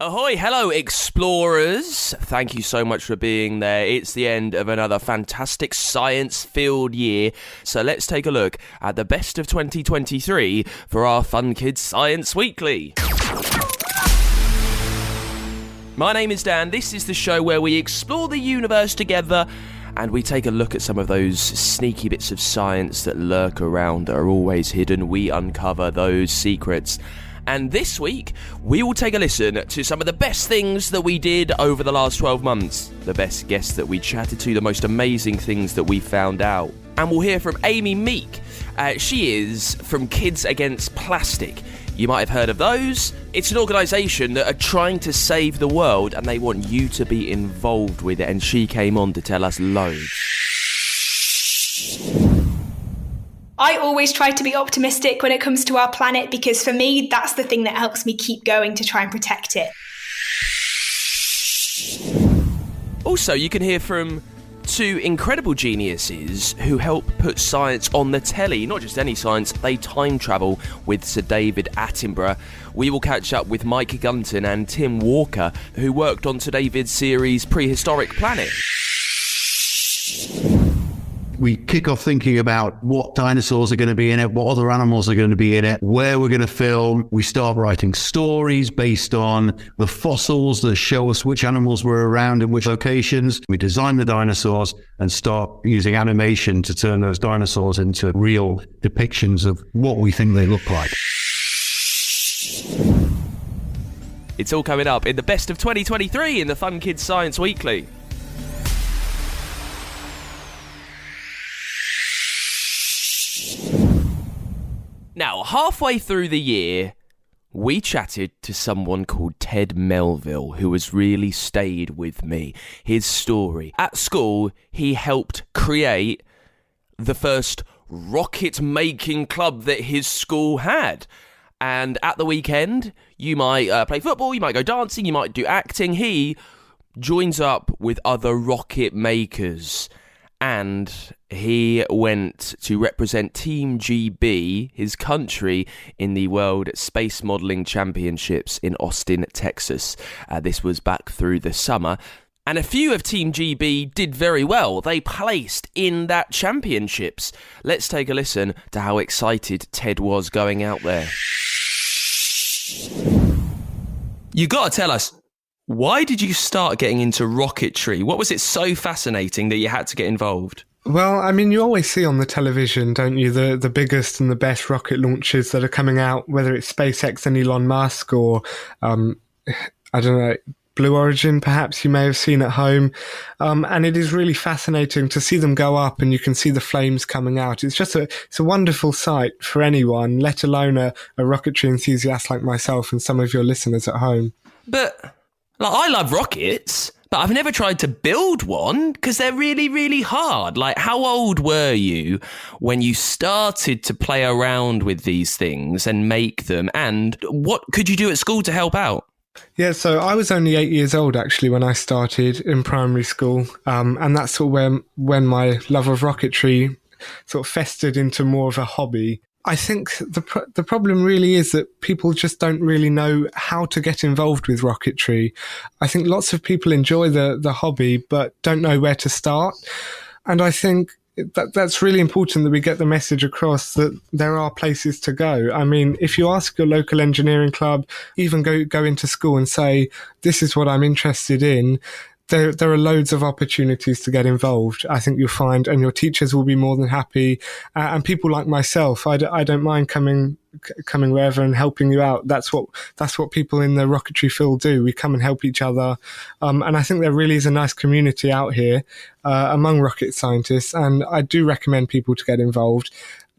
Ahoy, hello explorers. Thank you so much for being there. It's the end of another fantastic science-filled year. So let's take a look at the best of 2023 for our Fun Kids Science Weekly. My name is Dan. This is the show where we explore the universe together and we take a look at some of those sneaky bits of science that lurk around, that are always hidden. We uncover those secrets. And this week, we will take a listen to some of the best things that we did over the last 12 months. The best guests that we chatted to, the most amazing things that we found out. And we'll hear from Amy Meek. She is from Kids Against Plastic. You might have heard of those. It's an organisation that are trying to save the world and they want you to be involved with it. And she came on to tell us loads. I always try to be optimistic when it comes to our planet because for me, that's the thing that helps me keep going to try and protect it. Also, you can hear from two incredible geniuses who help put science on the telly. Not just any science, they time travel with Sir David Attenborough. We will catch up with Mike Gunton and Tim Walker, who worked on Sir David's series Prehistoric Planet. We kick off thinking about what dinosaurs are going to be in it, what other animals are going to be in it, where we're going to film. We start writing stories based on the fossils that show us which animals were around in which locations. We design the dinosaurs and start using animation to turn those dinosaurs into real depictions of what we think they look like. It's all coming up in the best of 2023 in the Fun Kids Science Weekly. Now, halfway through the year, we chatted to someone called Ted Melville, who has really stayed with me. His story. At school, he helped create the first rocket-making club that his school had. And at the weekend, you might play football, you might go dancing, you might do acting. He joins up with other rocket makers. And he went to represent Team GB, his country, in the World Space Modelling Championships in Austin, Texas. This was back through the summer. And a few of Team GB did very well. They placed in that championships. Let's take a listen to how excited Ted was going out there. You got to tell us, why did you start getting into rocketry? What was it so fascinating that you had to get involved? Well, I mean, you always see on the television, don't you, the biggest and the best rocket launches that are coming out, whether it's SpaceX and Elon Musk or, I don't know, Blue Origin, perhaps you may have seen at home. And it is really fascinating to see them go up and you can see the flames coming out. It's just it's a wonderful sight for anyone, let alone a rocketry enthusiast like myself and some of your listeners at home. But I love rockets, but I've never tried to build one because they're really, really hard. Like, how old were you when you started to play around with these things and make them? And what could you do at school to help out? Yeah, so I was only 8 years old, actually, when I started in primary school. And that's sort of when my love of rocketry sort of festered into more of a hobby. I think the problem really is that people just don't really know how to get involved with rocketry. I think lots of people enjoy the hobby, but don't know where to start. And I think that's really important that we get the message across that there are places to go. I mean, if you ask your local engineering club, even go into school and say, this is what I'm interested in, there are loads of opportunities to get involved. I think you'll find, and your teachers will be more than happy. And people like myself, I don't mind coming wherever and helping you out. That's what people in the rocketry field do. We come and help each other. And I think there really is a nice community out here among rocket scientists. And I do recommend people to get involved.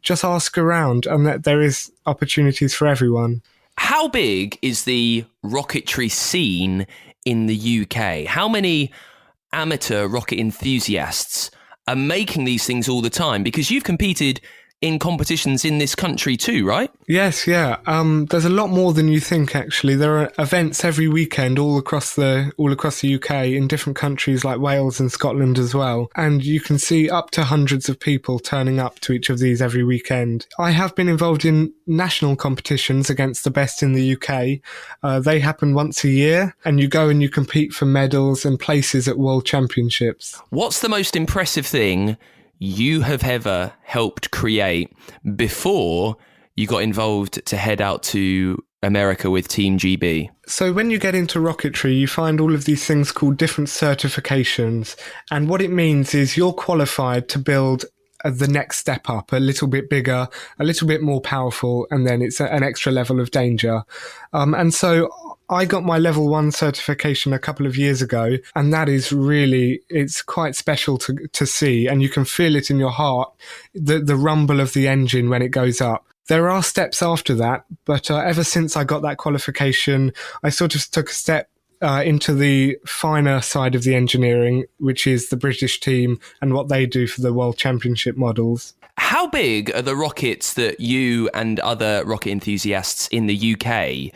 Just ask around, and that there is opportunities for everyone. How big is the rocketry scene in the UK? How many amateur rocket enthusiasts are making these things all the time? Because you've competed in competitions in this country too, right? Yes, yeah. There's a lot more than you think, actually. There are events every weekend all across the UK in different countries like Wales and Scotland as well. And you can see up to hundreds of people turning up to each of these every weekend. I have been involved in national competitions against the best in the UK. They happen once a year, and you go and you compete for medals and places at World Championships. What's the most impressive thing you have ever helped create before you got involved to head out to America with Team GB? So when you get into rocketry, you find all of these things called different certifications. And what it means is you're qualified to build the next step up, a little bit bigger, a little bit more powerful, and then it's an extra level of danger. And so I got my level 1 certification a couple of years ago, and that is really, it's quite special to see, and you can feel it in your heart, the rumble of the engine when it goes up. There are steps after that, but ever since I got that qualification, I sort of took a step into the finer side of the engineering, which is the British team and what they do for the World Championship models. How big are the rockets that you and other rocket enthusiasts in the UK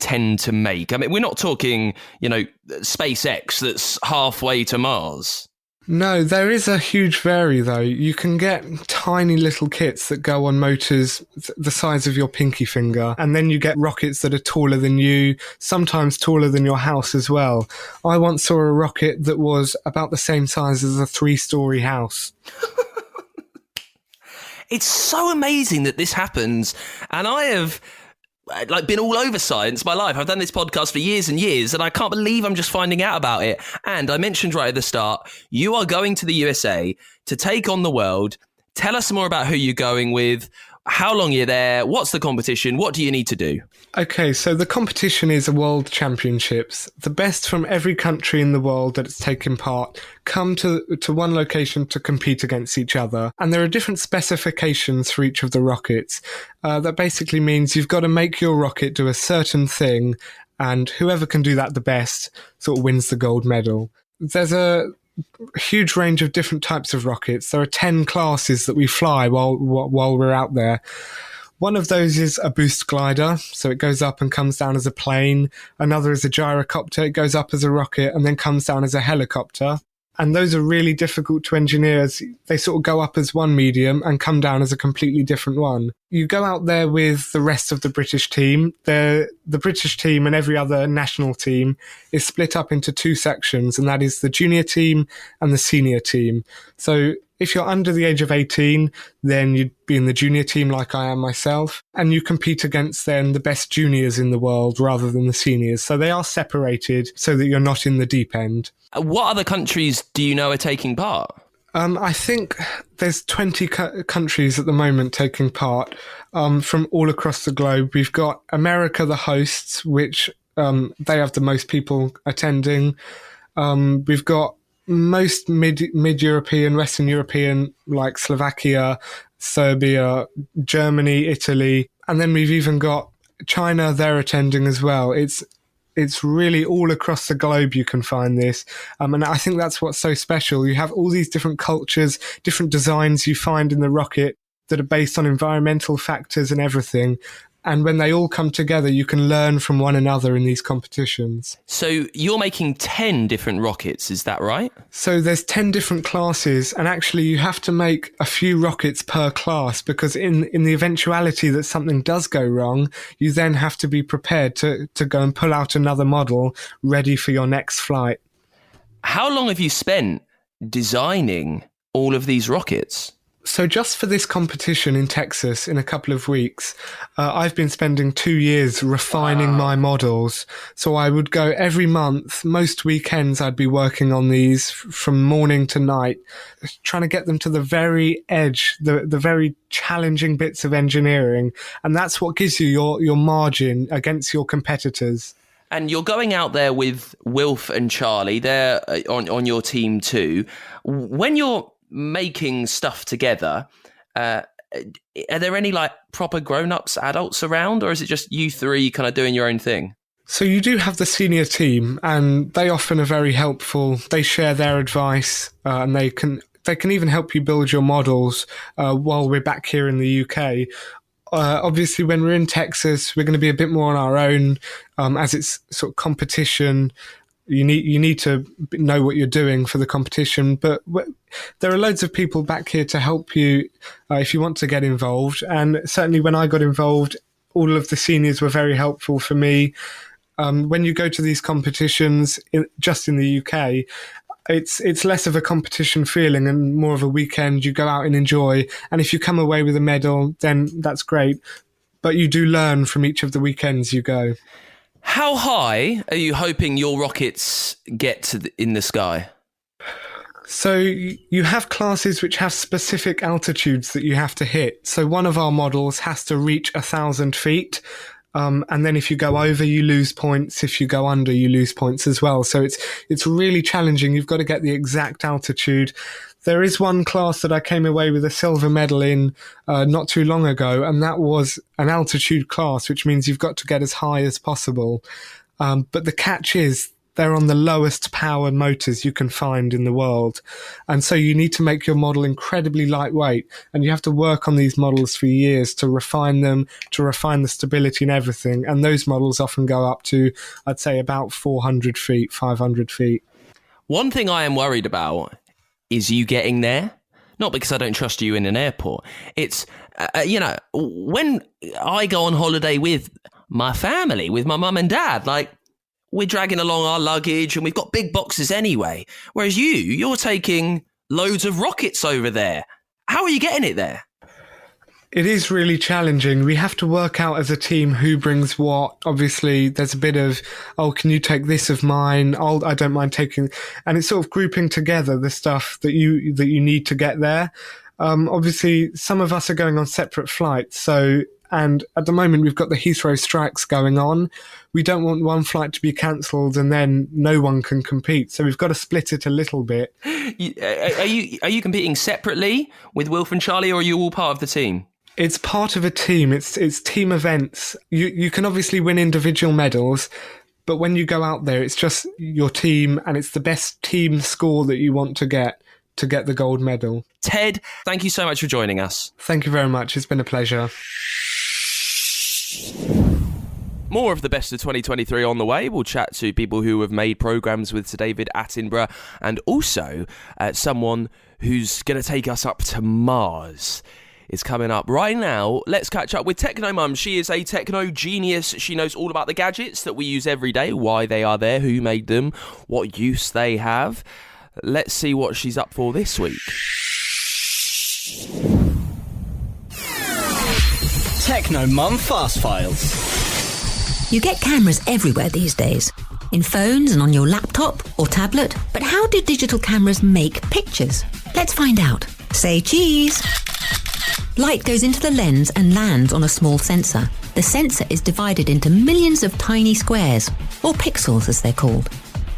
tend to make? I mean, we're not talking, SpaceX that's halfway to Mars. No, there is a huge vary though. You can get tiny little kits that go on motors the size of your pinky finger, and then you get rockets that are taller than you, sometimes taller than your house as well. I once saw a rocket that was about the same size as a 3-story house. It's so amazing that this happens, and I have been all over science my life. I've done this podcast for years and years, and I can't believe I'm just finding out about it. And I mentioned right at the start, you are going to the USA to take on the world. Tell us more about who you're going with, how long you're there, what's the competition, what do you need to do? Okay, so the competition is a World Championships. The best from every country in the world that it's taken part come to one location to compete against each other. And there are different specifications for each of the rockets. That basically means you've got to make your rocket do a certain thing, and whoever can do that the best sort of wins the gold medal. There's a huge range of different types of rockets. There are 10 classes that we fly while we're out there. One of those is a boost glider, so it goes up and comes down as a plane. Another is a gyrocopter, it goes up as a rocket and then comes down as a helicopter. And those are really difficult to engineer. They sort of go up as one medium and come down as a completely different one. You go out there with the rest of the British team. The British team and every other national team is split up into 2 sections, and that is the junior team and the senior team. So if you're under the age of 18, then you'd be in the junior team like I am myself, and you compete against then the best juniors in the world rather than the seniors. So they are separated so that you're not in the deep end. What other countries do you know are taking part? I think there's 20 countries at the moment taking part from all across the globe. We've got America, the hosts, which they have the most people attending. We've got most mid-European, Western European, like Slovakia, Serbia, Germany, Italy. And then we've even got China, they're attending as well. It's really all across the globe you can find this. And I think that's what's so special. You have all these different cultures, different designs you find in the rocket that are based on environmental factors and everything. And when they all come together, you can learn from one another in these competitions. So you're making 10 different rockets, is that right? So there's 10 different classes, and actually you have to make a few rockets per class, because in the eventuality that something does go wrong, you then have to be prepared to go and pull out another model ready for your next flight. How long have you spent designing all of these rockets? So just for this competition in Texas in a couple of weeks, I've been spending 2 years refining my models. So I would go every month, most weekends I'd be working on these from morning to night, trying to get them to the very edge, the very challenging bits of engineering. And that's what gives you your margin against your competitors. And you're going out there with Wilf and Charlie. They're on your team too. When you're making stuff together, are there any proper grown-ups, adults around, or is it just you three kind of doing your own thing? So you do have the senior team, and they often are very helpful. They share their advice, and they can they can even help you build your models while we're back here in the UK. Obviously, when we're in Texas, we're going to be a bit more on our own, as it's sort of competition. You need to know what you're doing for the competition, but there are loads of people back here to help you if you want to get involved. And certainly when I got involved, all of the seniors were very helpful for me. When you go to these competitions, just in the UK, it's less of a competition feeling and more of a weekend. You go out and enjoy. And if you come away with a medal, then that's great. But you do learn from each of the weekends you go. How high are you hoping your rockets get in the sky? So you have classes which have specific altitudes that you have to hit. So one of our models has to reach 1,000 feet. And then if you go over, you lose points. If you go under, you lose points as well. So it's really challenging. You've got to get the exact altitude. There is one class that I came away with a silver medal in not too long ago, and that was an altitude class, which means you've got to get as high as possible. But the catch is they're on the lowest power motors you can find in the world. And so you need to make your model incredibly lightweight, and you have to work on these models for years to refine them, to refine the stability and everything. And those models often go up to, I'd say, about 400 feet, 500 feet. One thing I am worried about is you getting there. Not because I don't trust you in an airport. It's, when I go on holiday with my family, with my mum and dad, like, we're dragging along our luggage and we've got big boxes anyway. Whereas you're taking loads of rockets over there. How are you getting it there? It is really challenging. We have to work out as a team who brings what. Obviously, there's a bit of, can you take this of mine? I don't mind taking, and it's sort of grouping together the stuff that you need to get there. Obviously, some of us are going on separate flights, and at the moment we've got the Heathrow strikes going on. We don't want one flight to be cancelled and then no one can compete. So we've got to split it a little bit. Are you competing separately with Wilf and Charlie, or are you all part of the team? It's part of a team. It's team events. You can obviously win individual medals, but when you go out there, it's just your team, and it's the best team score that you want to get the gold medal. Ted, thank you so much for joining us. Thank you very much. It's been a pleasure. More of the best of 2023 on the way. We'll chat to people who have made programmes with Sir David Attenborough, and also someone who's going to take us up to Mars is coming up. Right now, let's catch up with Techno Mum. She is a techno genius. She knows all about the gadgets that we use every day, why they are there, who made them, what use they have. Let's see what she's up for this week. Techno Mum Fast Files. You get cameras everywhere these days, in phones and on your laptop or tablet. But how do digital cameras make pictures? Let's find out. Say cheese. Light goes into the lens and lands on a small sensor. The sensor is divided into millions of tiny squares, or pixels as they're called.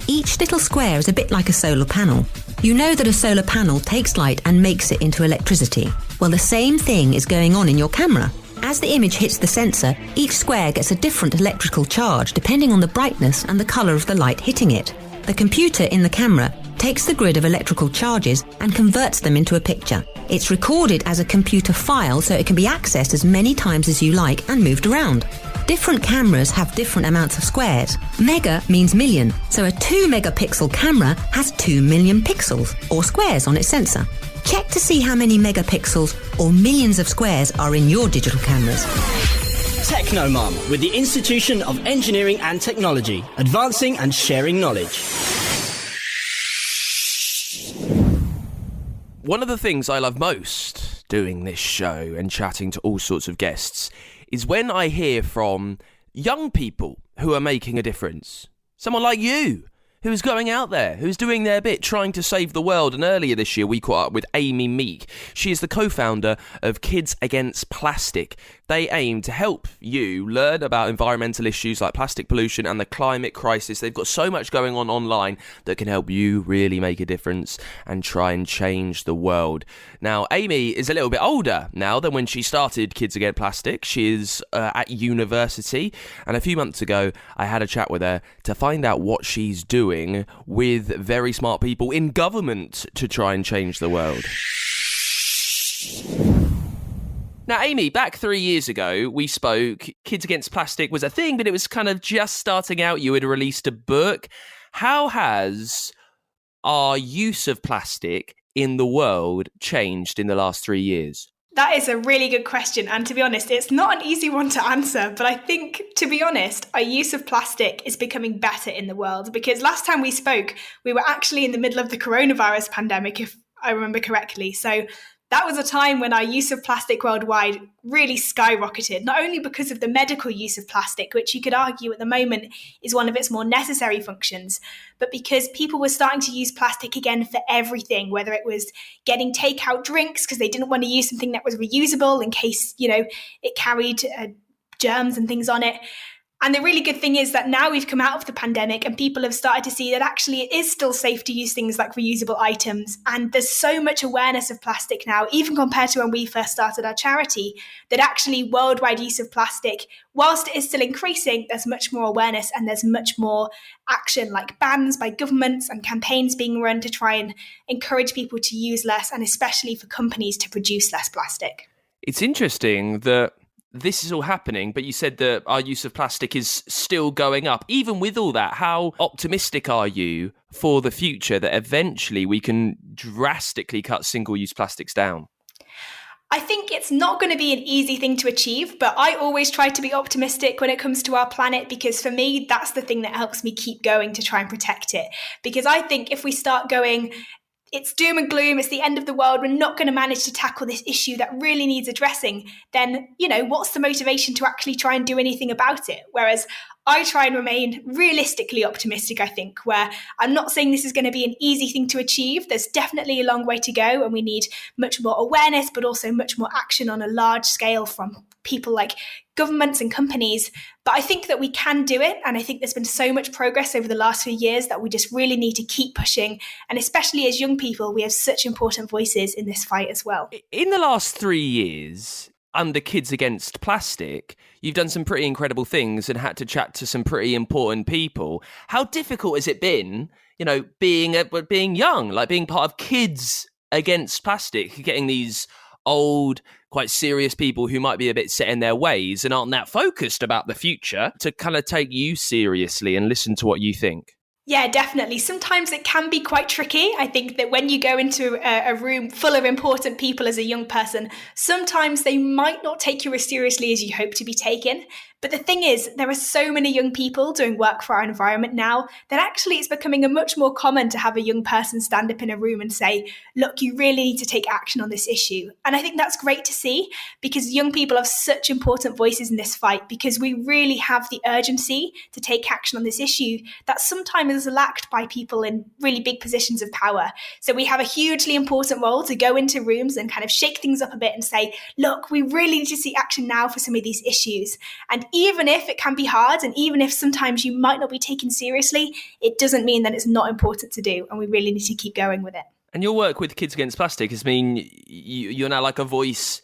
Each little square is a bit like a solar panel. You know that a solar panel takes light and makes it into electricity. Well, the same thing is going on in your camera. As the image hits the sensor, each square gets a different electrical charge depending on the brightness and the colour of the light hitting it. The computer in the camera takes the grid of electrical charges and converts them into a picture. It's recorded as a computer file so it can be accessed as many times as you like and moved around. Different cameras have different amounts of squares. Mega means million, so a 2 megapixel camera has 2 million pixels, or squares, on its sensor. Check to see how many megapixels or millions of squares are in your digital cameras. Techno Mum, with the Institution of Engineering and Technology, advancing and sharing knowledge. One of the things I love most doing this show and chatting to all sorts of guests is when I hear from young people who are making a difference. Someone like you, who's going out there, who's doing their bit, trying to save the world. And earlier this year, we caught up with Amy Meek. She is the co-founder of Kids Against Plastic. They aim to help you learn about environmental issues like plastic pollution and the climate crisis. They've got so much going on online that can help you really make a difference and try and change the world. Now, Amy is a little bit older now than when she started Kids Against Plastic. She is at university, and a few months ago, I had a chat with her to find out what she's doing with very smart people in government to try and change the world. Now, Amy, back 3 years ago, we spoke. Kids Against Plastic was a thing, but it was kind of just starting out. You had released a book. How has our use of plastic in the world changed in the last 3 years? That is a really good question. And to be honest, it's not an easy one to answer. But I think, to be honest, our use of plastic is becoming better in the world. Because last time we spoke, we were actually in the middle of the coronavirus pandemic, if I remember correctly. So that was a time when our use of plastic worldwide really skyrocketed, not only because of the medical use of plastic, which you could argue at the moment is one of its more necessary functions, but because people were starting to use plastic again for everything, whether it was getting takeout drinks because they didn't want to use something that was reusable in case, it carried germs and things on it. And the really good thing is that now we've come out of the pandemic and people have started to see that actually it is still safe to use things like reusable items. And there's so much awareness of plastic now, even compared to when we first started our charity, that actually worldwide use of plastic, whilst it is still increasing, there's much more awareness and there's much more action, like bans by governments and campaigns being run to try and encourage people to use less, and especially for companies to produce less plastic. It's interesting that this is all happening, but you said that our use of plastic is still going up. Even with all that, how optimistic are you for the future that eventually we can drastically cut single-use plastics down? I think it's not going to be an easy thing to achieve, but I always try to be optimistic when it comes to our planet, because for me, that's the thing that helps me keep going to try and protect it. Because I think if we start going, it's doom and gloom, it's the end of the world, we're not going to manage to tackle this issue that really needs addressing, then, what's the motivation to actually try and do anything about it? Whereas I try and remain realistically optimistic, I think, where I'm not saying this is going to be an easy thing to achieve. There's definitely a long way to go, and we need much more awareness, but also much more action on a large scale from people like governments and companies. But I think that we can do it. And I think there's been so much progress over the last few years that we just really need to keep pushing. And especially as young people, we have such important voices in this fight as well. In the last 3 years, under Kids Against Plastic, you've done some pretty incredible things and had to chat to some pretty important people. How difficult has it been, being young, like being part of Kids Against Plastic, getting these old, quite serious people who might be a bit set in their ways and aren't that focused about the future to kind of take you seriously and listen to what you think? Yeah, definitely. Sometimes it can be quite tricky. I think that when you go into a room full of important people as a young person, sometimes they might not take you as seriously as you hope to be taken. But the thing is, there are so many young people doing work for our environment now that actually it's becoming a much more common to have a young person stand up in a room and say, look, you really need to take action on this issue. And I think that's great to see, because young people have such important voices in this fight, because we really have the urgency to take action on this issue that sometimes is lacked by people in really big positions of power. So we have a hugely important role to go into rooms and kind of shake things up a bit and say, look, we really need to see action now for some of these issues. And even if it can be hard, and even if sometimes you might not be taken seriously, it doesn't mean that it's not important to do, and we really need to keep going with it. And your work with Kids Against Plastic has mean you're now like a voice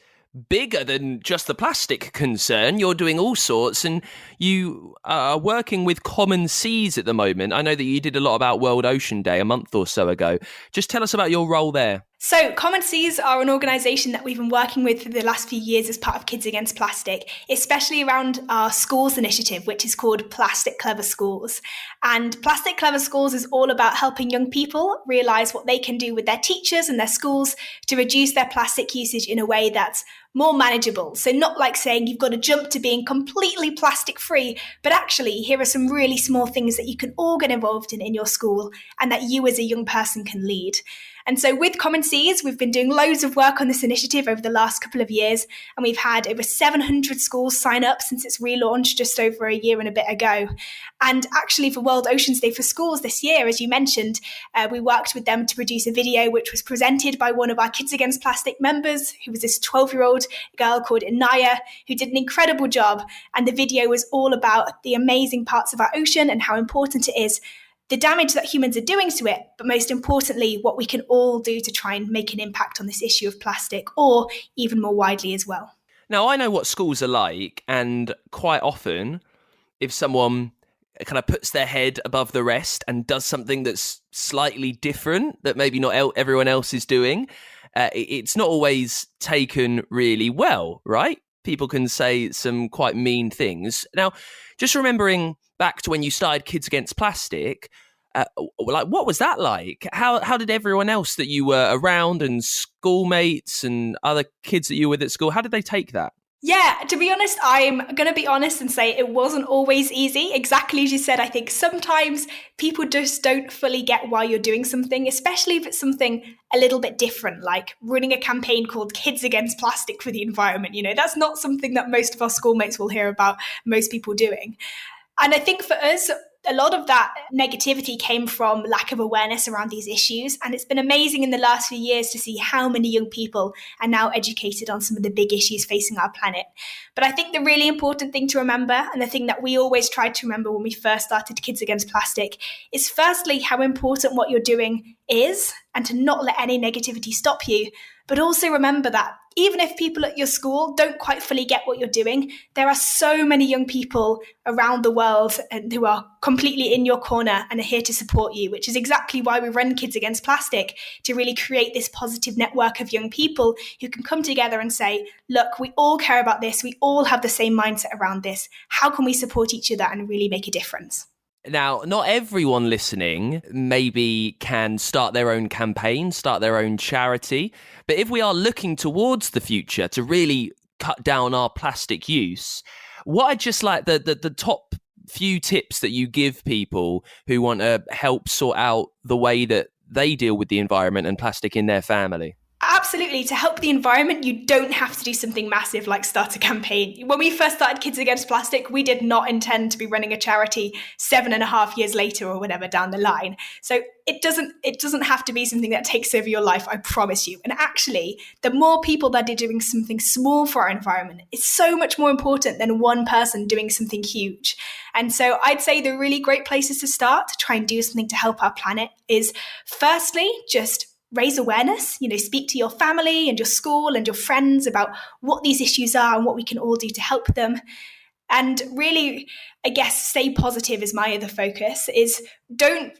bigger than just the plastic concern. You're doing all sorts, and you are working with Common Seas at the moment. I know that you did a lot about World Ocean Day a month or so ago. Just tell us about your role there. So Common Seas are an organisation that we've been working with for the last few years as part of Kids Against Plastic, especially around our schools initiative, which is called Plastic Clever Schools. And Plastic Clever Schools is all about helping young people realise what they can do with their teachers and their schools to reduce their plastic usage in a way that's more manageable. So not like saying you've got to jump to being completely plastic free, but actually here are some really small things that you can all get involved in your school and that you as a young person can lead. And so with Common Seas, we've been doing loads of work on this initiative over the last couple of years, and we've had over 700 schools sign up since its relaunch just over a year and a bit ago. And actually for World Oceans Day for Schools this year, as you mentioned, we worked with them to produce a video which was presented by one of our Kids Against Plastic members, who was this 12-year-old field, a girl called Inaya, who did an incredible job. And the video was all about the amazing parts of our ocean and how important it is, the damage that humans are doing to it, but most importantly, what we can all do to try and make an impact on this issue of plastic, or even more widely as well. Now, I know what schools are like, and quite often, if someone kind of puts their head above the rest and does something that's slightly different that maybe not everyone else is doing, it's not always taken really well, right? People can say some quite mean things. Now, just remembering back to when you started Kids Against Plastic, what was that like? How did everyone else that you were around, and schoolmates and other kids that you were with at school, how did they take that? Yeah, to be honest, I'm going to be honest and say it wasn't always easy. Exactly as you said, I think sometimes people just don't fully get why you're doing something, especially if it's something a little bit different, like running a campaign called Kids Against Plastic for the Environment. That's not something that most of our schoolmates will hear about most people doing. And I think for us, a lot of that negativity came from lack of awareness around these issues. And it's been amazing in the last few years to see how many young people are now educated on some of the big issues facing our planet. But I think the really important thing to remember, and the thing that we always tried to remember when we first started Kids Against Plastic, is firstly how important what you're doing is, and to not let any negativity stop you. But also remember that even if people at your school don't quite fully get what you're doing, there are so many young people around the world who are completely in your corner and are here to support you, which is exactly why we run Kids Against Plastic, to really create this positive network of young people who can come together and say, look, we all care about this. We all have the same mindset around this. How can we support each other and really make a difference? Now, not everyone listening maybe can start their own campaign, start their own charity. But if we are looking towards the future to really cut down our plastic use, what I'd just like the top few tips that you give people who want to help sort out the way that they deal with the environment and plastic in their family. Absolutely. To help the environment, you don't have to do something massive like start a campaign. When we first started Kids Against Plastic, we did not intend to be running a charity 7.5 years later or whatever down the line. So it doesn't have to be something that takes over your life, I promise you. And actually, the more people that are doing something small for our environment is so much more important than one person doing something huge. And so I'd say the really great places to start to try and do something to help our planet is firstly, just raise awareness, speak to your family and your school and your friends about what these issues are and what we can all do to help them. And really, I guess, stay positive is my other focus, is don't,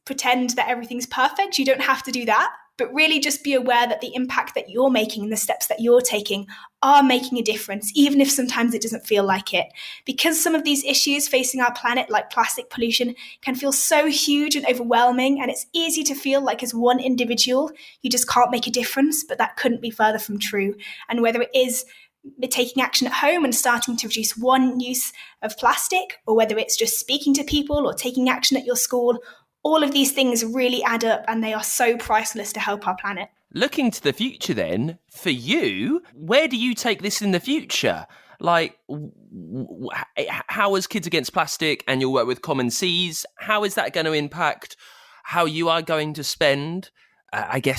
pretend that everything's perfect. You don't have to do that, but really just be aware that the impact that you're making and the steps that you're taking are making a difference, even if sometimes it doesn't feel like it. Because some of these issues facing our planet, like plastic pollution, can feel so huge and overwhelming, and it's easy to feel like as one individual, you just can't make a difference, but that couldn't be further from true. And whether it is taking action at home and starting to reduce one use of plastic, or whether it's just speaking to people or taking action at your school, all of these things really add up, and they are so priceless to help our planet. Looking to the future then, for you, where do you take this in the future? Like, how is Kids Against Plastic and your work with Common Seas, how is that going to impact how you are going to spend,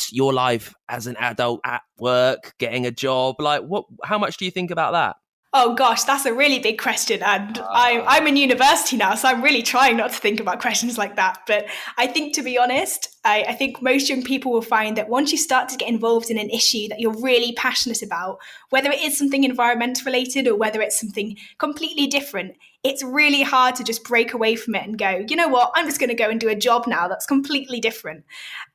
your life as an adult at work, getting a job? Like, how much do you think about that? Oh gosh, that's a really big question. And I'm in university now, so I'm really trying not to think about questions like that. But I think, to be honest, I think most young people will find that once you start to get involved in an issue that you're really passionate about, whether it is something environment related or whether it's something completely different, it's really hard to just break away from it and go, you know what, I'm just going to go and do a job now that's completely different.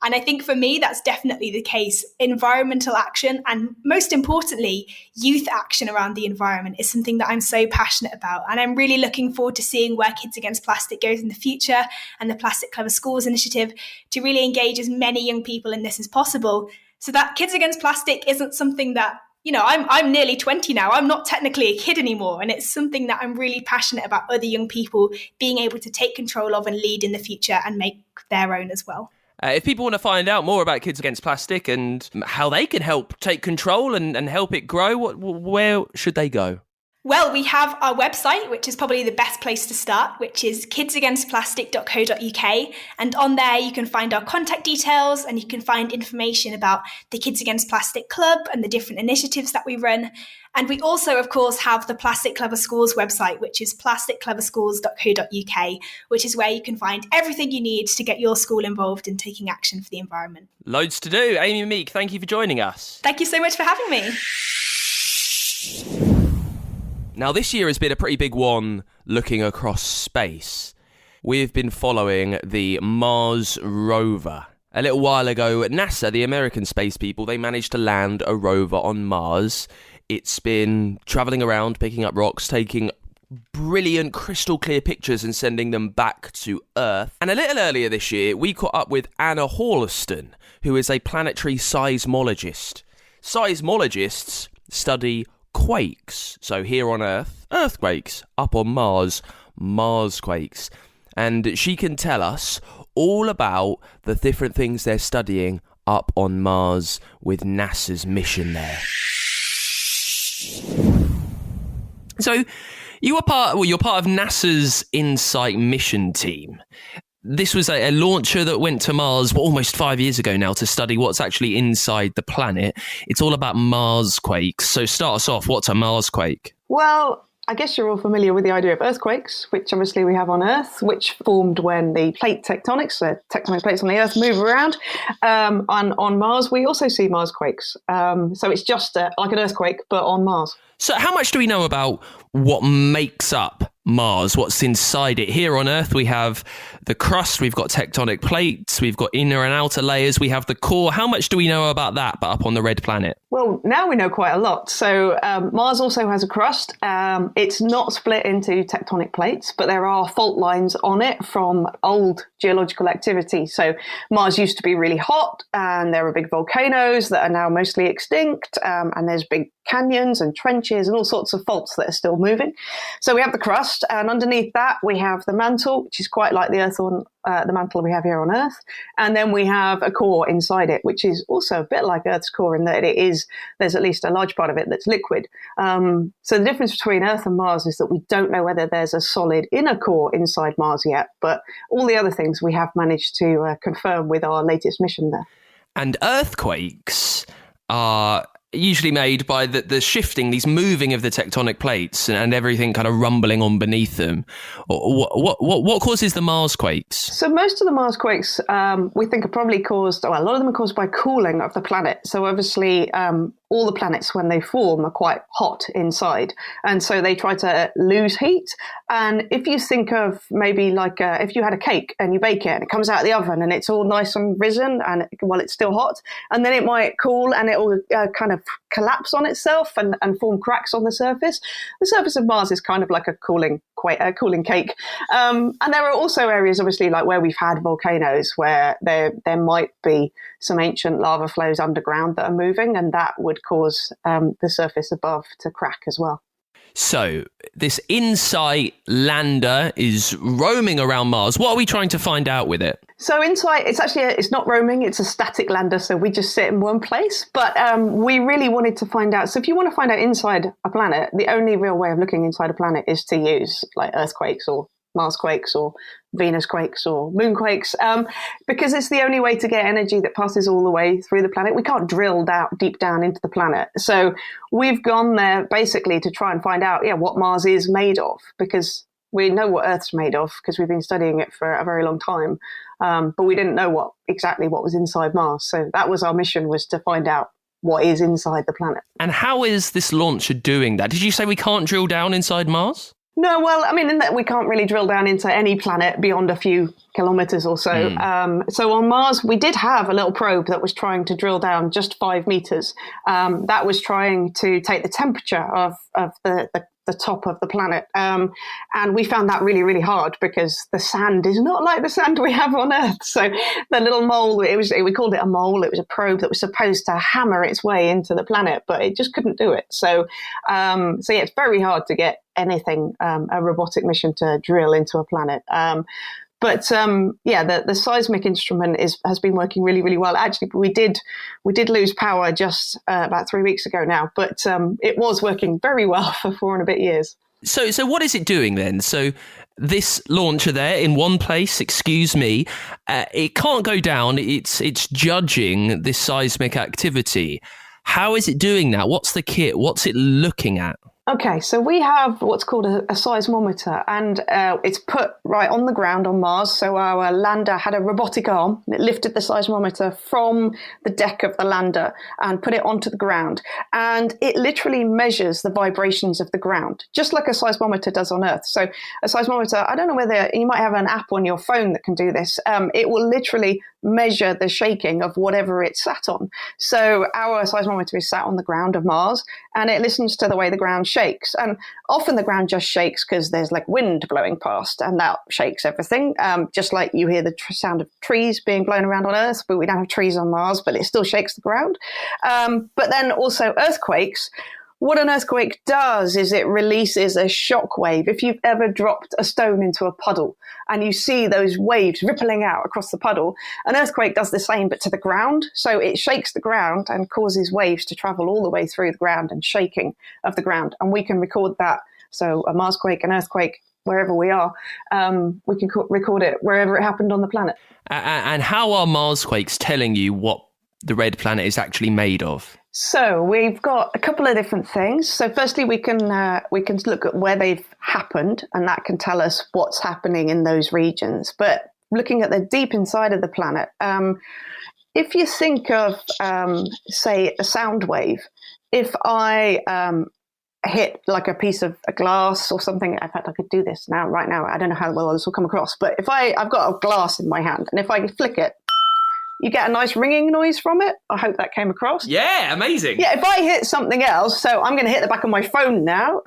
And I think for me, that's definitely the case. Environmental action, and most importantly, youth action around the environment, is something that I'm so passionate about. And I'm really looking forward to seeing where Kids Against Plastic goes in the future, and the Plastic Clever Schools initiative, to really engage as many young people in this as possible, so that Kids Against Plastic isn't something that, I'm nearly 20 now. I'm not technically a kid anymore. And it's something that I'm really passionate about other young people being able to take control of and lead in the future and make their own as well. If people want to find out more about Kids Against Plastic and how they can help take control and help it grow, where should they go? Well, we have our website, which is probably the best place to start, which is kidsagainstplastic.co.uk. And on there, you can find our contact details and you can find information about the Kids Against Plastic Club and the different initiatives that we run. And we also, of course, have the Plastic Clever Schools website, which is plasticcleverschools.co.uk, which is where you can find everything you need to get your school involved in taking action for the environment. Loads to do. Amy and Meek, thank you for joining us. Thank you so much for having me. Now, this year has been a pretty big one looking across space. We've been following the Mars rover. A little while ago, NASA, the American space people, they managed to land a rover on Mars. It's been travelling around, picking up rocks, taking brilliant crystal clear pictures and sending them back to Earth. And a little earlier this year, we caught up with Anna Horleston, who is a planetary seismologist. Seismologists study quakes. So here on Earth, earthquakes. Up on Mars, Marsquakes. And she can tell us all about the different things they're studying up on Mars with NASA's mission there. So you're part of NASA's InSight mission team. This was a launcher that went to Mars almost 5 years ago now to study what's actually inside the planet. It's all about Marsquakes. So start us off. What's a Marsquake? Well, I guess you're all familiar with the idea of earthquakes, which obviously we have on Earth, which formed when the plate tectonics, the tectonic plates on the Earth, move around. On Mars, we also see Marsquakes. So it's just like an earthquake, but on Mars. So how much do we know about what makes up Mars, what's inside it? Here on Earth, we have the crust, we've got tectonic plates, we've got inner and outer layers, we have the core. How much do we know about that, but up on the red planet? Well, now we know quite a lot. So Mars also has a crust. It's not split into tectonic plates, but there are fault lines on it from old geological activity. So Mars used to be really hot, and there are big volcanoes that are now mostly extinct, and there's big canyons and trenches and all sorts of faults that are still moving. So we have the crust, and underneath that we have the mantle, which is quite like the Earth on the mantle we have here on Earth. And then we have a core inside it, which is also a bit like Earth's core in that there's at least a large part of it that's liquid. So the difference between Earth and Mars is that we don't know whether there's a solid inner core inside Mars yet, but all the other things we have managed to confirm with our latest mission there. And earthquakes are usually made by the shifting, these moving of the tectonic plates and everything kind of rumbling on beneath them. What causes the Marsquakes? So most of the Marsquakes we think are probably caused, a lot of them are caused by cooling of the planet. So obviously all the planets, when they form, are quite hot inside. And so they try to lose heat. And if you think of maybe like if you had a cake and you bake it and it comes out of the oven and it's all nice and risen and while it's still hot, and then it might cool and it will kind of collapse on itself and form cracks on the surface. The surface of Mars is kind of like a cooling cake. And there are also areas, obviously, like where we've had volcanoes where there might be some ancient lava flows underground that are moving, and that would cause the surface above to crack as well. So this InSight lander is roaming around Mars. What are we trying to find out with it? So InSight, it's not roaming, it's a static lander, so we just sit in one place. But we really wanted to find out, so if you want to find out inside a planet, the only real way of looking inside a planet is to use like earthquakes or Marsquakes or Venus quakes or moonquakes, because it's the only way to get energy that passes all the way through the planet. We can't drill deep down into the planet. So we've gone there basically to try and find out, what Mars is made of, because we know what Earth's made of because we've been studying it for a very long time. But we didn't know exactly what was inside Mars. So that was our mission, was to find out what is inside the planet. And how is this launcher doing that? Did you say we can't drill down inside Mars? No, well, I mean, in that we can't really drill down into any planet beyond a few kilometers or so. So on Mars, we did have a little probe that was trying to drill down just 5 meters. That was trying to take the temperature of the top of the planet. And we found that really, really hard because the sand is not like the sand we have on Earth. So the little mole, we called it a mole. It was a probe that was supposed to hammer its way into the planet, but it just couldn't do it. So it's very hard to get anything, a robotic mission to drill into a planet. But the seismic instrument has been working really, really well. Actually, we did lose power just about 3 weeks ago now, but it was working very well for 4 and a bit years. So what is it doing then? So this launcher there in one place, excuse me, it can't go down. It's judging this seismic activity. How is it doing that? What's the kit? What's it looking at? Okay, so we have what's called a seismometer, and it's put right on the ground on Mars. So our lander had a robotic arm, and it lifted the seismometer from the deck of the lander and put it onto the ground. And it literally measures the vibrations of the ground, just like a seismometer does on Earth. So a seismometer, I don't know whether you might have an app on your phone that can do this. It will literally measure the shaking of whatever it's sat on. So our seismometer is sat on the ground of Mars, and it listens to the way the ground shakes. And often the ground just shakes because there's like wind blowing past, and that shakes everything. Just like you hear the sound of trees being blown around on Earth, but we don't have trees on Mars, but it still shakes the ground. But then also earthquakes. What an earthquake does is it releases a shock wave. If you've ever dropped a stone into a puddle and you see those waves rippling out across the puddle, an earthquake does the same, but to the ground. So it shakes the ground and causes waves to travel all the way through the ground and shaking of the ground. And we can record that. So a Marsquake, an earthquake, wherever we are, we can record it wherever it happened on the planet. And how are Marsquakes telling you what the red planet is actually made of? So we've got a couple of different things. So firstly, we can look at where they've happened, and that can tell us what's happening in those regions. But looking at the deep inside of the planet, if you think of, say, a sound wave, if I hit like a piece of a glass or something, in fact, I could do this right now. I don't know how well this will come across, but if I've got a glass in my hand, and if I flick it, you get a nice ringing noise from it. I hope that came across. Yeah, amazing. Yeah, if I hit something else, so I'm going to hit the back of my phone now.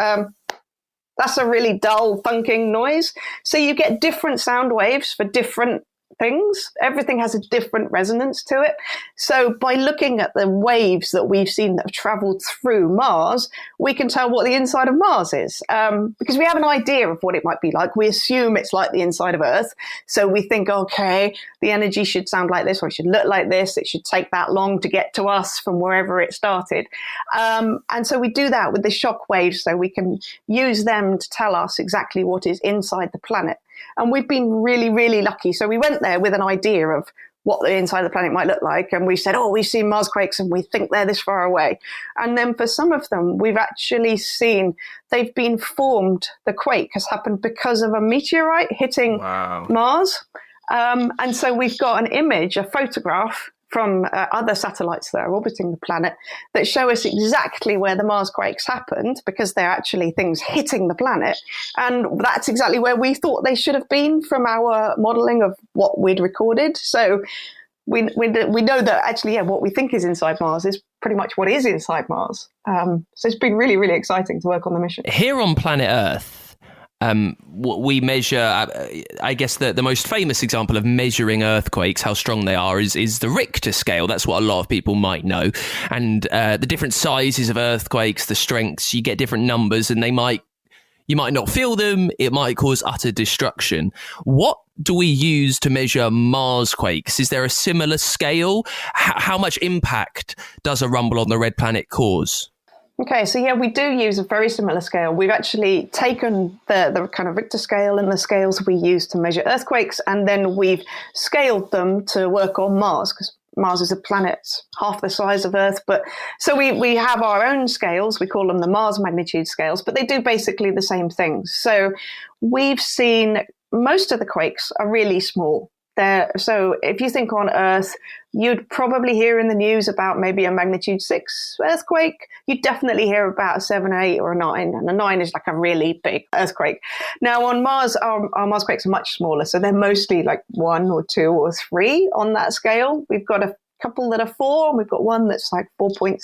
That's a really dull, thunking noise. So you get different sound waves for different things. Everything has a different resonance to it. So by looking at the waves that we've seen that have traveled through Mars, we can tell what the inside of Mars is, because we have an idea of what it might be like. We assume it's like the inside of Earth. So we think, okay, the energy should sound like this, or it should look like this. It should take that long to get to us from wherever it started. And so we do that with the shock waves, so we can use them to tell us exactly what is inside the planet. And we've been really, really lucky. So we went there with an idea of what the inside of the planet might look like. And we said, we've seen Marsquakes and we think they're this far away. And then for some of them, we've actually seen they've been formed. The quake has happened because of a meteorite hitting Mars. And so we've got an image, a photograph from other satellites that are orbiting the planet that show us exactly where the Marsquakes happened, because they're actually things hitting the planet. And that's exactly where we thought they should have been from our modelling of what we'd recorded. So we know that actually, what we think is inside Mars is pretty much what is inside Mars. So it's been really, really exciting to work on the mission. Here on planet Earth, what we measure, I guess the most famous example of measuring earthquakes, how strong they are, is the Richter scale. That's what a lot of people might know. And the different sizes of earthquakes, the strengths, you get different numbers, and you might not feel them. It might cause utter destruction. What do we use to measure Marsquakes? Is there a similar scale? How much impact does a rumble on the red planet cause? Okay, so we do use a very similar scale. We've actually taken the kind of Richter scale and the scales we use to measure earthquakes, and then we've scaled them to work on Mars, because Mars is a planet half the size of Earth. But so we have our own scales. We call them the Mars magnitude scales, but they do basically the same things. So we've seen most of the quakes are really small. So if you think on Earth, you'd probably hear in the news about maybe a magnitude 6 earthquake. You'd definitely hear about a 7, 8, or a 9. And a 9 is like a really big earthquake. Now on Mars, our Marsquakes are much smaller. So they're mostly like 1 or 2 or 3 on that scale. We've got a couple that are 4, and we've got one that's like 4.6.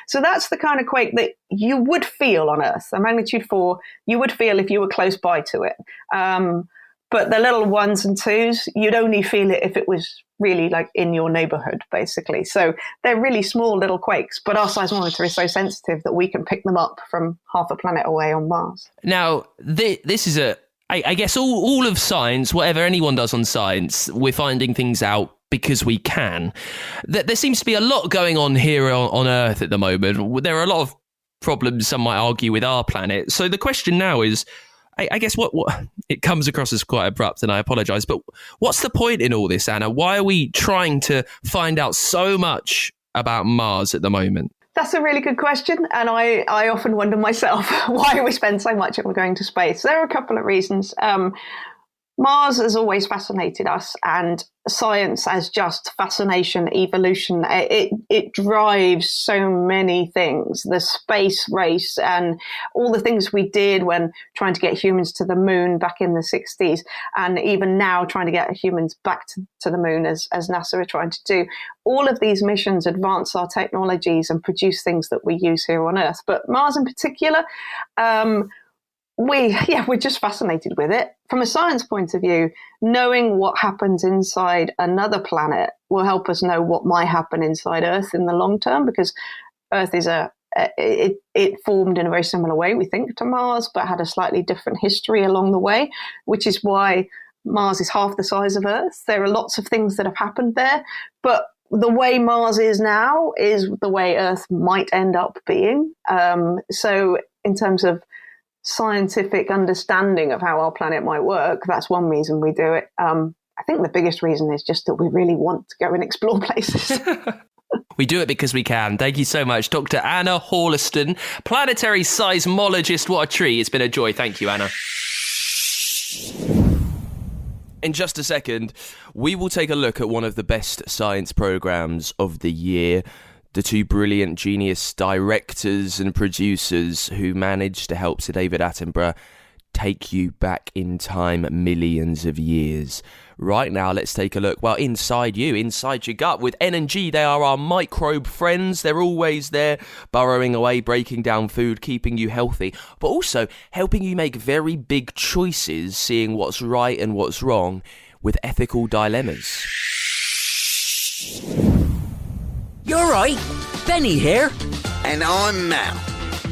So that's the kind of quake that you would feel on Earth. A magnitude 4, you would feel if you were close by to it. But the little 1s and 2s, you'd only feel it if it was really like in your neighborhood, basically. So they're really small little quakes, but our seismometer is so sensitive that we can pick them up from half a planet away on Mars. Now, this is a I guess all of science, whatever anyone does on science, we're finding things out because we can. There seems to be a lot going on here on Earth at the moment. There are a lot of problems, some might argue, with our planet. So the question now is, I guess what it comes across as quite abrupt, and I apologise, but what's the point in all this, Anna? Why are we trying to find out so much about Mars at the moment? That's a really good question, and I often wonder myself why we spend so much on going to space. There are a couple of reasons. Mars has always fascinated us, and science as just fascination, evolution, it drives so many things. The space race and all the things we did when trying to get humans to the moon back in the 60s, and even now trying to get humans back to the moon as NASA are trying to do. All of these missions advance our technologies and produce things that we use here on Earth. But Mars in particular, we're just fascinated with it. From a science point of view, knowing what happens inside another planet will help us know what might happen inside Earth in the long term, because Earth is it formed in a very similar way, we think, to Mars, but had a slightly different history along the way, which is why Mars is half the size of Earth. There are lots of things that have happened there, but the way Mars is now is the way Earth might end up being. So in terms of scientific understanding of how our planet might work, that's one reason we do it. I think the biggest reason is just that we really want to go and explore places. We do it because we can. Thank you so much, Dr. Anna Horleston, Planetary Seismologist. What a treat. It's been a joy. Thank you, Anna. In just a second, we will take a look at one of the best science programmes of the year. The two brilliant genius directors and producers who managed to help Sir David Attenborough take you back in time millions of years. Right now, let's take a look, well, inside you, inside your gut. With N&G, they are our microbe friends. They're always there, burrowing away, breaking down food, keeping you healthy, but also helping you make very big choices, seeing what's right and what's wrong with ethical dilemmas. You're right, Benny here. And I'm Mal.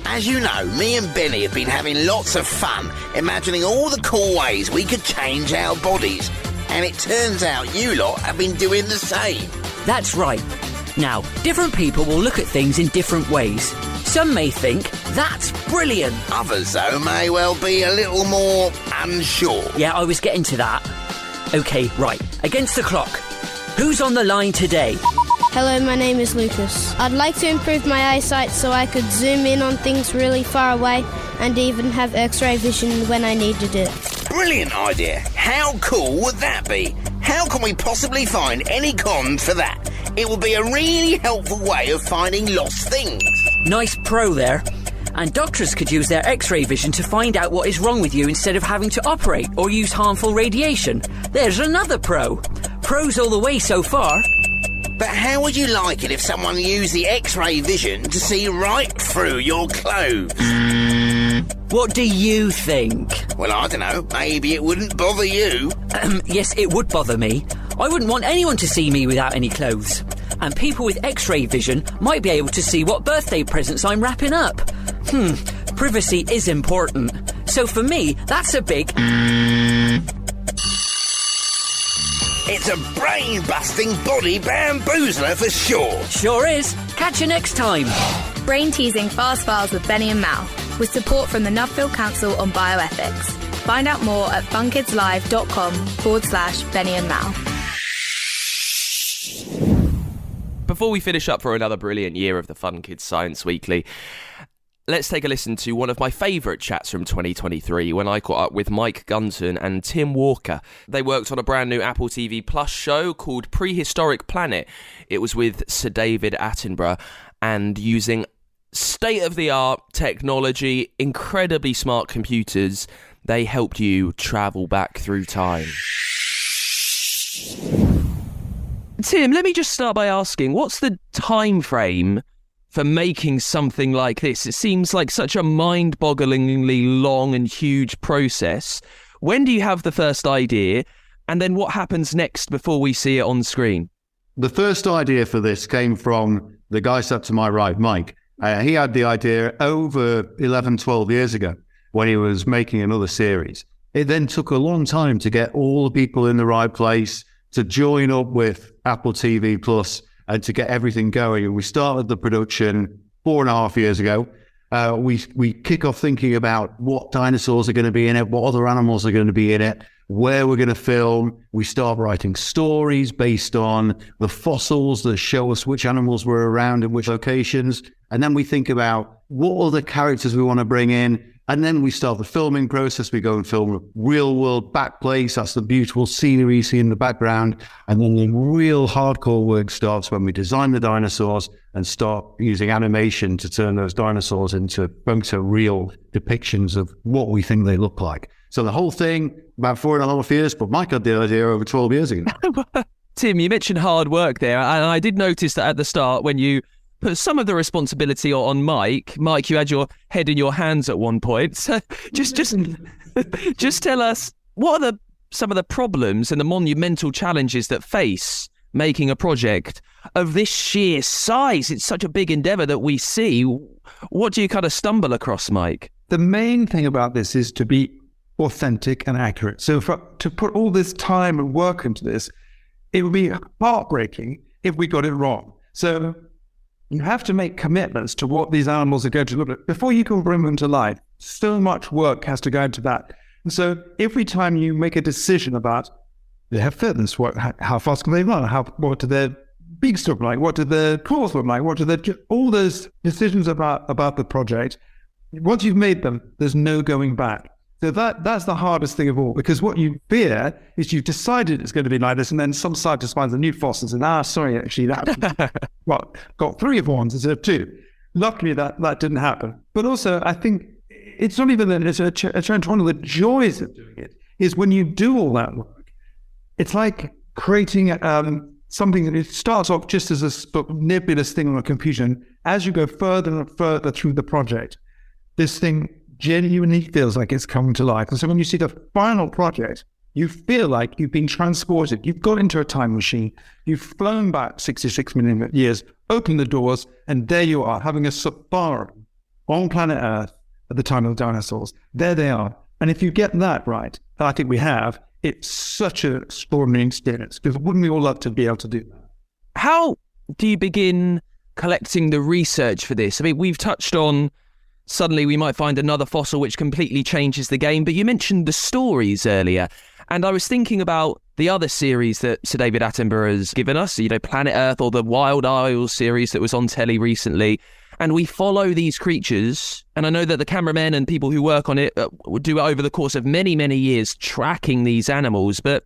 As you know, me and Benny have been having lots of fun imagining all the cool ways we could change our bodies. And it turns out you lot have been doing the same. That's right. Now, different people will look at things in different ways. Some may think, that's brilliant. Others, though, may well be a little more unsure. Yeah, I was getting to that. OK, right, against the clock. Who's on the line today? Hello, my name is Lucas. I'd like to improve my eyesight so I could zoom in on things really far away and even have X-ray vision when I needed it. Brilliant idea. How cool would that be? How can we possibly find any cons for that? It would be a really helpful way of finding lost things. Nice pro there. And doctors could use their X-ray vision to find out what is wrong with you instead of having to operate or use harmful radiation. There's another pro. Pros all the way so far. But how would you like it if someone used the X-ray vision to see right through your clothes? What do you think? Well, I don't know. Maybe it wouldn't bother you. Yes, it would bother me. I wouldn't want anyone to see me without any clothes. And people with X-ray vision might be able to see what birthday presents I'm wrapping up. Privacy is important. So for me, that's a big... It's a brain-busting body bamboozler for sure. Sure is. Catch you next time. Brain-teasing fast files with Benny and Mal, with support from the Nuffield Council on Bioethics. Find out more at funkidslive.com/Benny and Mal. Before we finish up for another brilliant year of the Fun Kids Science Weekly, let's take a listen to one of my favourite chats from 2023 when I caught up with Mike, Gunton and Tim Walker. They worked on a brand new Apple TV Plus show called Prehistoric Planet. It was with Sir David Attenborough, and using state-of-the-art technology, incredibly smart computers, they helped you travel back through time. Tim, let me just start by asking, what's the time frame for making something like this? It seems like such a mind-bogglingly long and huge process. When do you have the first idea? And then what happens next before we see it on screen? The first idea for this came from the guy sat to my right, Mike. He had the idea over 11, 12 years ago when he was making another series. It then took a long time to get all the people in the right place, to join up with Apple TV Plus and to get everything going. And we started the production 4.5 years ago. We kick off thinking about what dinosaurs are going to be in it, what other animals are going to be in it, where we're going to film. We start writing stories based on the fossils that show us which animals were around in which locations. And then we think about what other characters we want to bring in. And then we start the filming process. We go and film real world backplace. That's the beautiful scenery you see in the background. And then the real hardcore work starts when we design the dinosaurs and start using animation to turn those dinosaurs into real depictions of what we think they look like. So the whole thing, about 4.5 years, but Mike got the idea over 12 years ago. Tim, you mentioned hard work there, and I did notice that at the start when you put some of the responsibility on Mike. Mike, you had your head in your hands at one point. So just tell us, what are some of the problems and the monumental challenges that face making a project of this sheer size? It's such a big endeavour that we see. What do you kind of stumble across, Mike? The main thing about this is to be authentic and accurate. So to put all this time and work into this, it would be heartbreaking if we got it wrong. So you have to make commitments to what these animals are going to look like before you can bring them to life. So much work has to go into that. And so every time you make a decision about their feathers, how fast can they run? What do their beaks look like? What do their claws look like? All those decisions about the project, once you've made them, there's no going back. So that's the hardest thing of all, because what you fear is you've decided it's going to be like this, and then some scientist finds a new fossil and sorry, actually that got 3 of ones instead of 2. Luckily that didn't happen. But also I think it's not even that it's one of the joys of doing it is when you do all that work. It's like creating something that it starts off just as a nebulous thing on a computer, and as you go further and further through the project, this thing genuinely feels like it's coming to life. And so when you see the final project, you feel like you've been transported. You've got into a time machine. You've flown back 66 million years, opened the doors, and there you are, having a safari on planet Earth at the time of the dinosaurs. There they are. And if you get that right, I think we have, it's such an extraordinary experience, because wouldn't we all love to be able to do that? How do you begin collecting the research for this? I mean, we've touched on suddenly we might find another fossil which completely changes the game, but you mentioned the stories earlier. And I was thinking about the other series that Sir David Attenborough has given us, Planet Earth, or the Wild Isles series that was on telly recently. And we follow these creatures. And I know that the cameramen and people who work on it do it over the course of many, many years, tracking these animals. But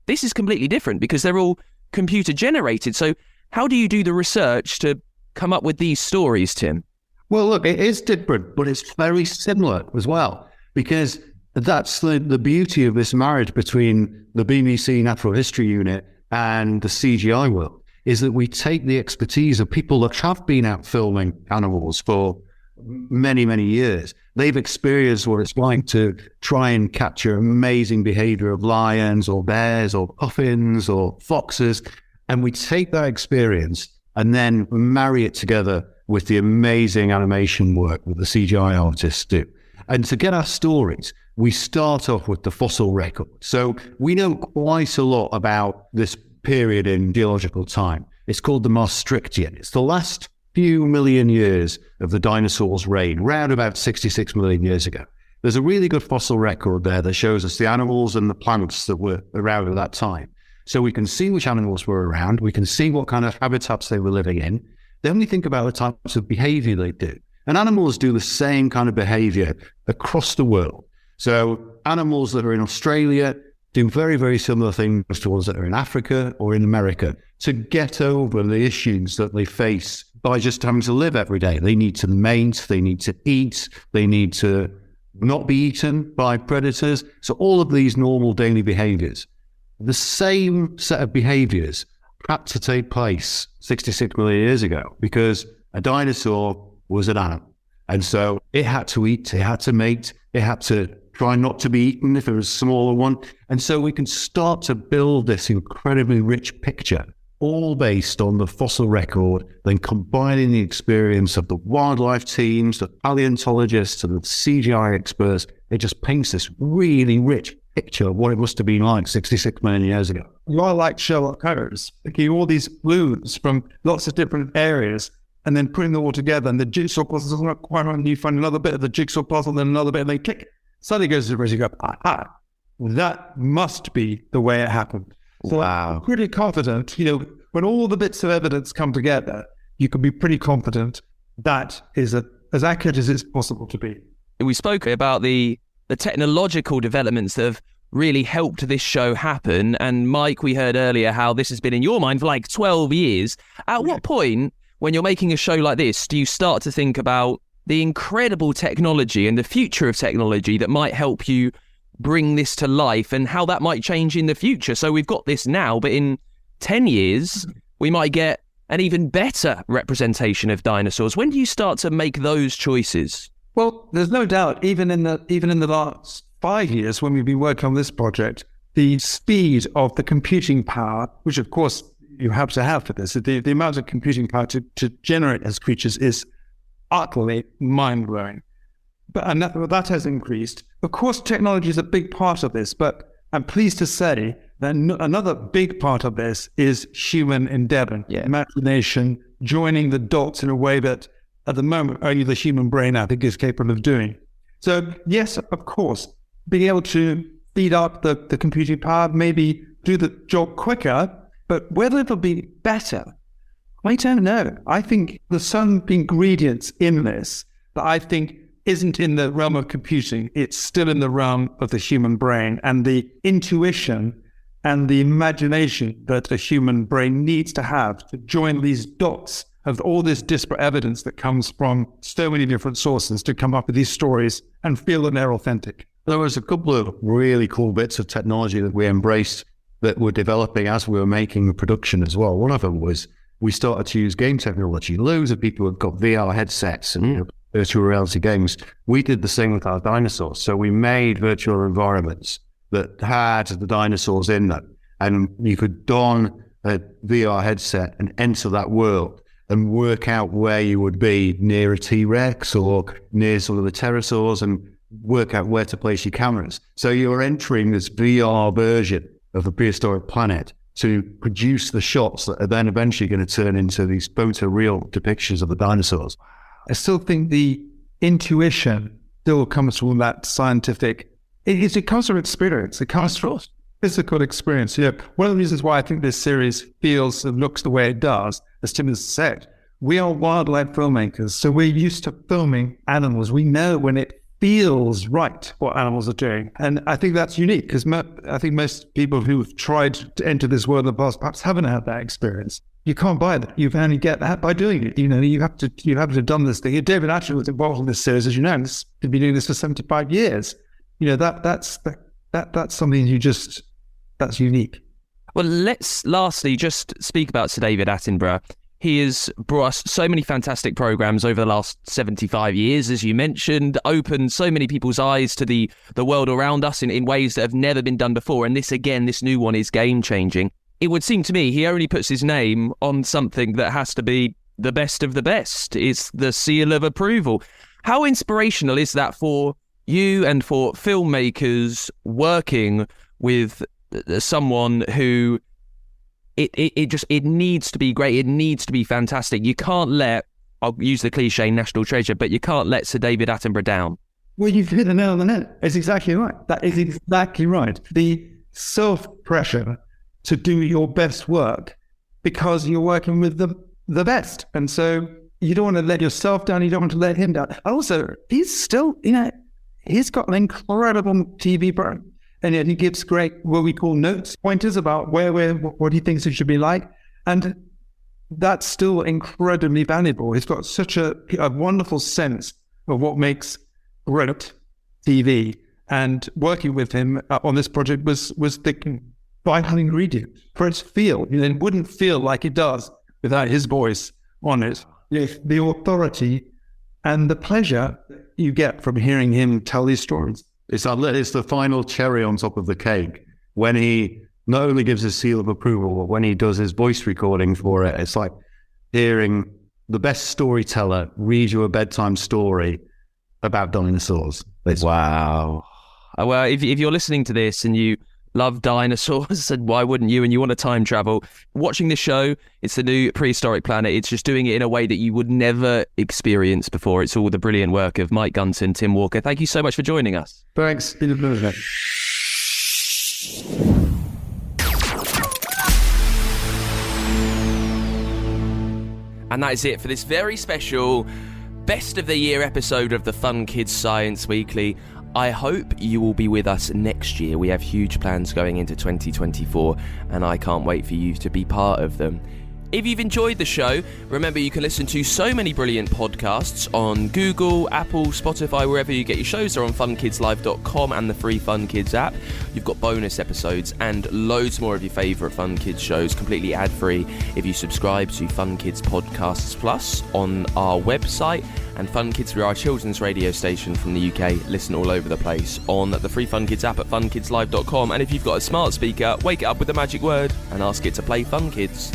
this is completely different because they're all computer generated. So how do you do the research to come up with these stories, Tim? Well, look, it is different, but it's very similar as well, because that's the beauty of this marriage between the BBC Natural History Unit and the CGI world, is that we take the expertise of people that have been out filming animals for many, many years. They've experienced what it's like to try and capture amazing behavior of lions or bears or puffins or foxes. And we take that experience and then marry it together with the amazing animation work that the CGI artists do. And to get our stories, we start off with the fossil record. So we know quite a lot about this period in geological time. It's called the Maastrichtian. It's the last few million years of the dinosaurs' reign, round about 66 million years ago. There's a really good fossil record there that shows us the animals and the plants that were around at that time. So we can see which animals were around, we can see what kind of habitats they were living in. Then we think about the types of behavior they do. And animals do the same kind of behavior across the world. So animals that are in Australia do very, very similar things to ones that are in Africa or in America to get over the issues that they face by just having to live every day. They need to mate, they need to eat, they need to not be eaten by predators. So all of these normal daily behaviors, the same set of behaviors had to take place 66 million years ago because a dinosaur was an animal. And so it had to eat, it had to mate, it had to try not to be eaten if it was a smaller one. And so we can start to build this incredibly rich picture all based on the fossil record, then combining the experience of the wildlife teams, the paleontologists, and the CGI experts. It just paints this really rich picture of what it must have been like 66 million years ago. You are like Sherlock Holmes, picking all these clues from lots of different areas and then putting them all together, and the jigsaw puzzle doesn't work quite right, and you find another bit of the jigsaw puzzle, then another bit, and they click. Suddenly goes to the bridge, you go, aha, that must be the way it happened. So wow. I'm pretty confident, when all the bits of evidence come together, you can be pretty confident that is as accurate as it's possible to be. We spoke about the technological developments that have really helped this show happen. And Mike, we heard earlier how this has been in your mind for like 12 years. At what point, when you're making a show like this, do you start to think about the incredible technology and the future of technology that might help you bring this to life and how that might change in the future? So we've got this now, but in 10 years, we might get an even better representation of dinosaurs. When do you start to make those choices? Well, there's no doubt, even in the last 5 years when we've been working on this project, the speed of the computing power, which of course you have to have for this, the amount of computing power to generate as creatures is utterly mind-blowing. And that has increased. Of course, technology is a big part of this, but I'm pleased to say that another big part of this is human endeavor, imagination, joining the dots in a way that at the moment only the human brain, I think, is capable of doing. So yes, of course, being able to speed up the computing power, maybe do the job quicker, but whether it'll be better, I don't know. I think there's some ingredients in this that I think isn't in the realm of computing. It's still in the realm of the human brain and the intuition and the imagination that a human brain needs to have to join these dots of all this disparate evidence that comes from so many different sources to come up with these stories and feel that they're authentic. There was a couple of really cool bits of technology that we embraced that were developing as we were making the production as well. One of them was we started to use game technology. Loads of people have got VR headsets and virtual reality games. We did the same with our dinosaurs. So we made virtual environments that had the dinosaurs in them. And you could don a VR headset and enter that world and work out where you would be near a T-Rex or near some of the pterosaurs and work out where to place your cameras. So you're entering this VR version of the Prehistoric Planet to produce the shots that are then eventually going to turn into these photoreal depictions of the dinosaurs. I still think the intuition still comes from that scientific, it comes from experience, it comes from physical experience. One of the reasons why I think this series feels and looks the way it does, as Tim has said, we are wildlife filmmakers, so we're used to filming animals. We know when it feels right what animals are doing. And I think that's unique because I think most people who've tried to enter this world in the past perhaps haven't had that experience. You can't buy that. You can only get that by doing it. You have to have done this thing. David Attenborough was involved in this series, as you know, and he's been doing this for 75 years. That's something that's unique. Well, let's lastly just speak about Sir David Attenborough. He has brought us so many fantastic programs over the last 75 years, as you mentioned, opened so many people's eyes to the world around us in ways that have never been done before. And this new one is game-changing. It would seem to me he only puts his name on something that has to be the best of the best. It's the seal of approval. How inspirational is that for you and for filmmakers working with someone who it needs to be great. It needs to be fantastic. You can't let, I'll use the cliche national treasure, but you can't let Sir David Attenborough down. Well, you've hit the nail on the head. It's exactly right. That is exactly right. The self-pressure to do your best work because you're working with the best. And so you don't want to let yourself down. You don't want to let him down. Also, he's still, he's got an incredible TV program. And yet he gives great, what we call notes, pointers about what he thinks it should be like. And that's still incredibly valuable. He's got such a wonderful sense of what makes great TV. And working with him on this project was the vital ingredient for its feel. It wouldn't feel like it does without his voice on it. The authority and the pleasure you get from hearing him tell these stories. It's the final cherry on top of the cake when he not only gives a seal of approval, but when he does his voice recording for it, it's like hearing the best storyteller read you a bedtime story about dinosaurs. Wow. Well, if you're listening to this and you love dinosaurs, and why wouldn't you, and you want to time travel, watching this show, it's the new Prehistoric Planet. It's just doing it in a way that you would never experience before. It's all the brilliant work of Mike Gunton, Tim Walker. Thank you so much for joining us. Thanks. Been a pleasure. And that is it for this very special Best of the Year episode of the Fun Kids Science Weekly. I hope you will be with us next year. We have huge plans going into 2024, and I can't wait for you to be part of them. If you've enjoyed the show, remember you can listen to so many brilliant podcasts on Google, Apple, Spotify, wherever you get your shows. They're on funkidslive.com and the free Fun Kids app. You've got bonus episodes and loads more of your favourite Fun Kids shows, completely ad-free, if you subscribe to Fun Kids Podcasts Plus on our website. And Fun Kids, we are our children's radio station from the UK. Listen all over the place on the free Fun Kids app at funkidslive.com. And if you've got a smart speaker, wake it up with the magic word and ask it to play Fun Kids.